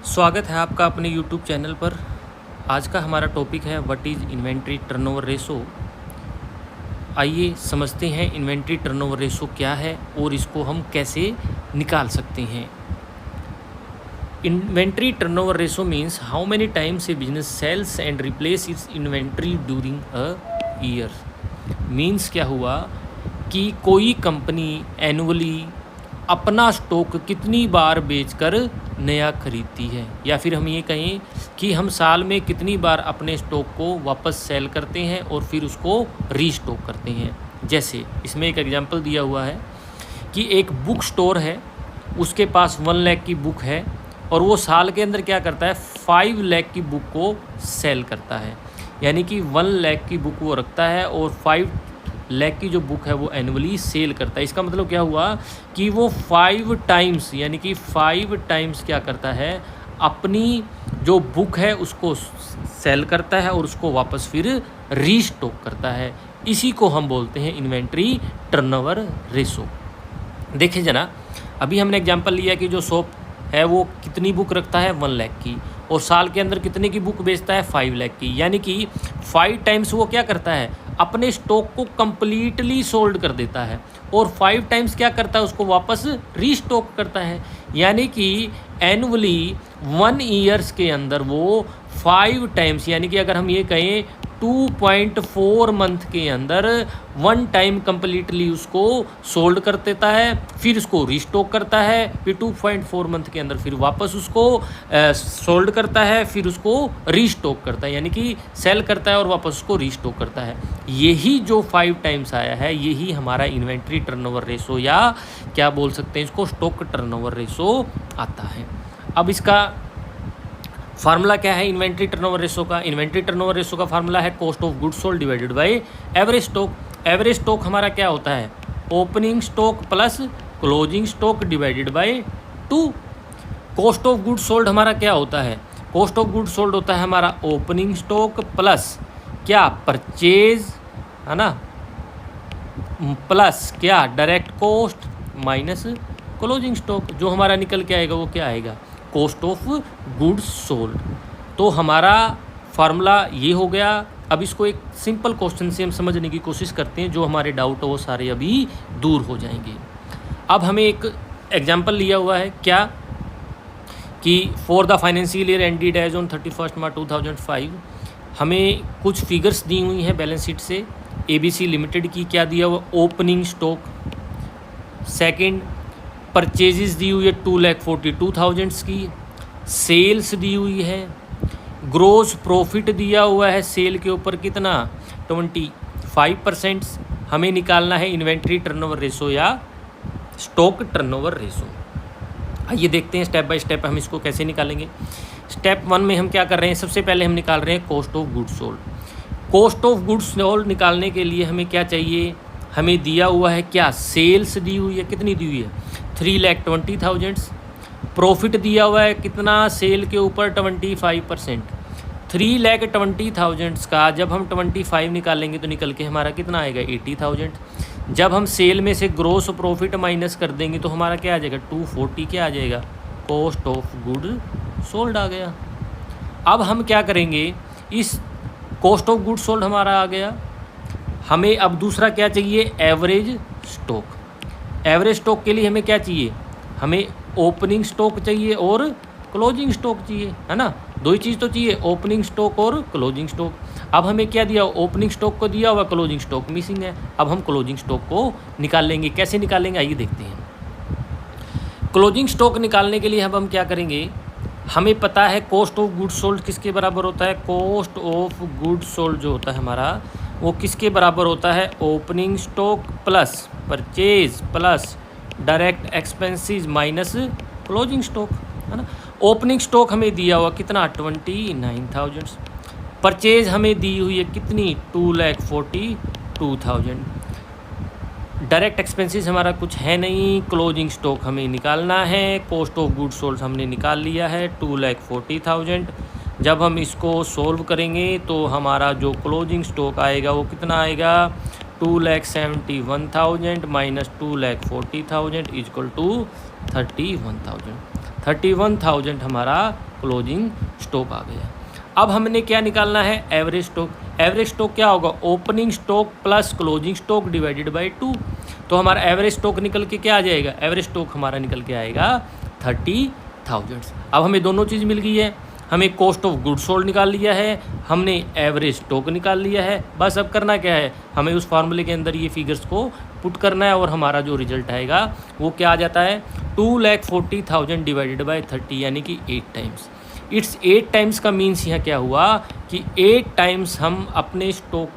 स्वागत है आपका अपने YouTube चैनल पर। आज का हमारा टॉपिक है what is inventory turnover ratio. आइए समझते हैं इन्वेंट्री टर्नओवर रेशो क्या है और इसको हम कैसे निकाल सकते हैं। Inventory turnover ratio means how many times a business sales and replace its inventory during a year. Means क्या हुआ कि कोई कंपनी एनुअली अपना स्टॉक कितनी बार बेचकर नया खरीदती है, या फिर हम ये कहें कि हम साल में कितनी बार अपने स्टॉक को वापस सेल करते हैं और फिर उसको रीस्टॉक करते हैं। जैसे इसमें एक एग्जांपल दिया हुआ है कि एक बुक स्टोर है, उसके पास 1 लाख की बुक है और वो साल के अंदर क्या करता है 5 लाख की बुक को सेल करता है। यानी कि 1 लाख की बुक वो रखता है और 5 लाख की जो बुक है वो एनुअली सेल करता है। इसका मतलब क्या हुआ कि वो 5 टाइम्स यानी कि 5 टाइम्स क्या करता है, अपनी जो बुक है उसको सेल करता है और उसको वापस फिर रीस्टॉक करता है। इसी को हम बोलते हैं इन्वेंट्री टर्नओवर रेशो। देखिए जना, अभी हमने एग्जांपल लिया कि जो शॉप है वो कितनी बुक रखता है 1 लाख की और साल के अंदर कितने की बुक बेचता है 5 लाख की। यानी कि 5 टाइम्स वो क्या करता है, अपने स्टॉक को कंप्लीटली सोल्ड कर देता है और 5 टाइम्स क्या करता है, उसको वापस रीस्टॉक करता है। यानी कि एनुअली 1 ईयर्स के अंदर वो 5 टाइम्स यानी कि अगर हम ये कहें 2.4 मंथ के अंदर 1 टाइम कंप्लीटली उसको सोल्ड कर देता है, फिर उसको रीस्टॉक करता है, फिर 2.4 मंथ के अंदर फिर वापस उसको सोल्ड करता है, फिर उसको रीस्टॉक करता है, यानी कि सेल करता है और वापस उसको रीस्टॉक करता है। यही जो 5 टाइम्स आया है यही हमारा इन्वेंट्री टर्नओवर रेशो या क्या बोल सकते हैं इसको स्टॉक टर्नओवर रेशो आता है। अब इसका फार्मूला क्या है इन्वेंट्री टर्नओवर रेशो का? इन्वेंट्री टर्नओवर रेशो का फार्मूला है cost of goods sold divided by average stock. Average stock हमारा क्या होता है, opening stock plus closing stock divided by 2। Cost of goods sold हमारा क्या होता है, कॉस्ट ऑफ गुड्स सोल्ड होता है हमारा ओपनिंग स्टॉक प्लस क्या परचेज, है ना, प्लस क्या direct cost minus closing stock. जो हमारा निकल के आएगा वो क्या आएगा, कॉस्ट ऑफ गुड्स सोल्ड। तो हमारा फार्मूला ये हो गया। अब इसको एक सिंपल क्वेश्चन से हम समझने की कोशिश करते हैं, जो हमारे डाउट है वो सारे अभी दूर हो जाएंगे। अब हमें एक एग्जांपल लिया हुआ है क्या कि for the financial year ended as on 31 March 2005 हमें कुछ फिगर्स दी हुई हैं बैलेंस शीट से। ABC लिमिटेड की क्या दिया हुआ, ओपनिंग स्टॉक। सेकंड, परचेजेस दी हुई है 2,42,000 की। सेल्स दी हुई है। ग्रोस प्रॉफिट दिया हुआ है सेल के ऊपर कितना 25%। हमें निकालना है इन्वेंट्री टर्नओवर रेशो या स्टॉक टर्नओवर रेशो। आइए देखते हैं स्टेप बाय स्टेप हम इसको कैसे निकालेंगे। स्टेप 1 में हम क्या कर रहे हैं, सबसे पहले हम निकाल रहे हैं cost of goods sold. Cost of goods sold निकालने के लिए हमें क्या चाहिए, हमें दिया हुआ है क्या, सेल्स दी हुई है, कितनी दी हुई है 3,20,000। प्रॉफिट दिया हुआ है कितना, सेल के ऊपर 25%। 3,20,000 का जब हम 25 निकालेंगे तो निकल के हमारा कितना आएगा 80,000। जब हम सेल में से ग्रोस प्रॉफिट माइनस कर देंगे तो हमारा क्या आ जाएगा 240 क्या आ जाएगा, कॉस्ट ऑफ गुड सोल्ड आ गया। अब हम क्या करेंगे, इस कॉस्ट ऑफ गुड सोल्ड हमारा आ गया, हमें अब दूसरा क्या चाहिए, एवरेज स्टॉक। एवरेज स्टॉक के लिए हमें क्या चाहिए, हमें ओपनिंग स्टॉक चाहिए और क्लोजिंग स्टॉक चाहिए, है ना, दो ही चीज़ तो चाहिए, ओपनिंग स्टॉक और क्लोजिंग स्टॉक। अब हमें क्या दिया, ओपनिंग स्टॉक को दिया हुआ, क्लोजिंग स्टॉक मिसिंग है। अब हम क्लोजिंग स्टॉक को निकाल लेंगे। कैसे निकालेंगे आइए देखते हैं। क्लोजिंग स्टॉक निकालने के लिए अब हम क्या करेंगे, हमें पता है कॉस्ट ऑफ गुड्स सोल्ड किसके बराबर होता है, कॉस्ट ऑफ गुड्स सोल्ड जो होता है हमारा वो किसके बराबर होता है, opening stock plus purchase plus direct expenses minus closing stock, है ना। ओपनिंग स्टॉक हमें दिया हुआ कितना 29,000। परचेज हमें दी हुई है कितनी 2,42,000। डायरेक्ट एक्सपेंसेस हमारा कुछ है नहीं। क्लोजिंग स्टॉक हमें निकालना है। कॉस्ट ऑफ गुड्स सोल्ड हमने निकाल लिया है 2,40,000। जब हम इसको सोल्व करेंगे तो हमारा जो क्लोजिंग स्टॉक आएगा वो कितना आएगा 2,71,000 माइनस 2,40,000 इक्वल टू 31,000। 31,000 हमारा क्लोजिंग स्टॉक आ गया। अब हमने क्या निकालना है, एवरेज स्टॉक। एवरेज स्टॉक क्या होगा, opening stock plus closing stock divided by 2। तो हमारा एवरेज स्टॉक निकल के क्या आ जाएगा, एवरेज स्टॉक हमारा निकल के आएगा 30,000। अब हमें दोनों चीज़ मिल गई है, हमें कॉस्ट ऑफ गुड्स सोल्ड निकाल लिया है, हमने एवरेज स्टॉक निकाल लिया है। बस अब करना क्या है, हमें उस फार्मूले के अंदर ये फिगर्स को पुट करना है और हमारा जो रिजल्ट आएगा वो क्या आ जाता है, 2,40,000 डिवाइडेड बाय 30 यानी कि 8 टाइम्स। इट्स 8 टाइम्स का मीन्स यहाँ क्या हुआ कि 8 टाइम्स हम अपने स्टॉक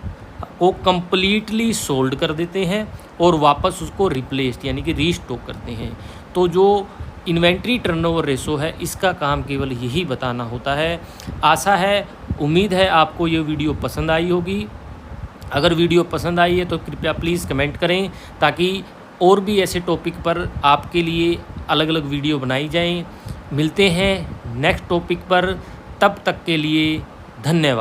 को कंप्लीटली सोल्ड कर देते हैं और वापस उसको रिप्लेस्ड यानी कि रीस्टॉक करते हैं। तो जो इन्वेंट्री टर्नओवर रेशो है इसका काम केवल यही बताना होता है। आशा है, उम्मीद है आपको ये वीडियो पसंद आई होगी। अगर वीडियो पसंद आई है तो कृपया प्लीज़ कमेंट करें ताकि और भी ऐसे टॉपिक पर आपके लिए अलग अलग वीडियो बनाई जाएं। मिलते हैं नेक्स्ट टॉपिक पर, तब तक के लिए धन्यवाद।